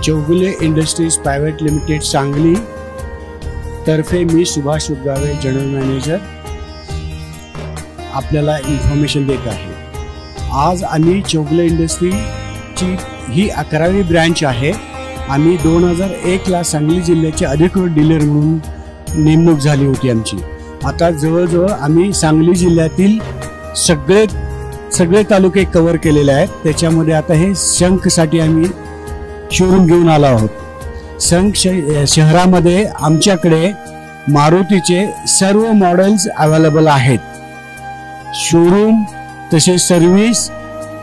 Chougule Industries Private Limited Sangli तर्फे मी Subhash Udgave general manager आपल्याला इन्फॉर्मेशन देत आहे। आज आम्ही चौगुले इंडस्ट्रीची ही 11वी ब्रँच आहे। आम्ही 2001 ला सांगली जिल्ह्याचे अधिकृत डीलर म्हणून नेमणूक झाली होती आमची। आता जवळजवळ आम्ही सांगली जिल्ह्यातील सगळे तालुके कव्हर केलेले आहेत। त्याच्यामध्ये आता हे शंखसाठी आम्ही शोरूम घेऊन आलो आहोत। शंख शहरामध्ये आमच्याकडे मारुतीचे सर्व मॉडेल्स अवेलेबल आहेत। शोरूम तसेच सर्व्हिस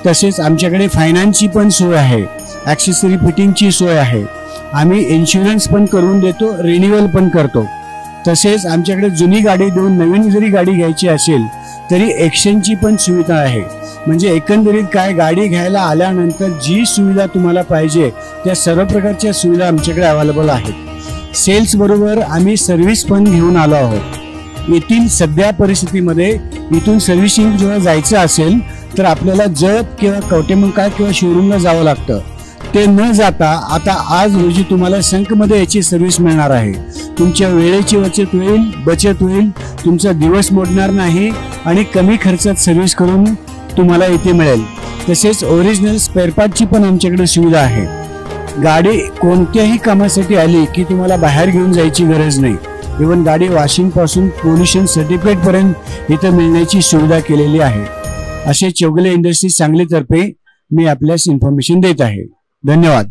तसेच आमच्याकडे फायनान्सची पण सोय आहे, ॲक्सेसरी फिटिंगची सोय आहे। आम्ही इन्शुरन्स पण करून देतो, रिन्युअल पण करतो। तसेच आमच्याकडे जुनी गाडी देऊन नवीन जरी गाडी घ्यायची असेल तरी एक्सचेंजची पण सुविधा आहे। म्हणजे एकंदरीत काय, गाडी घ्यायला आल्यानंतर जी सुविधा तुम्हाला पाहिजे त्या सर्व प्रकारच्या सुविधा आमच्याकडे अवेलेबल आहेत। सेल्स बरोबर आम्ही सर्व्हिस पण घेऊन आलो आहोत। येथील सध्या परिस्थितीमध्ये इथून सर्व्हिसिंग जेव्हा जायचं असेल तर आपल्याला जत किंवा कवटेमंकाळ किंवा शोरूमला जावं लागतं। ते न जाता आता आज रोजी तुम्हाला शंखमध्ये याची सर्व्हिस मिळणार आहे। तुमच्या वेळेची बचत होईल, तुमचा दिवस मोडणार नाही आणि कमी खर्चात सर्व्हिस करून तुम्हाला इथे मिळेल। तसेच ओरिजिनल स्पेअर पार्टची पण आमच्याकडे सुविधा आहे। गाडी कोणत्याही कामासाठी आली की तुम्हाला बाहेर घेऊन जायची गरज नाही। इव्हन गाडी वॉशिंग पासून पोल्युशन सर्टिफिकेट पर्यंत इथे मिळण्याची सुविधा केलेली आहे। असे चौगुले इंडस्ट्रीज सांगली तर्फे मी आपल्यास इन्फॉर्मेशन देत आहे। धन्यवाद।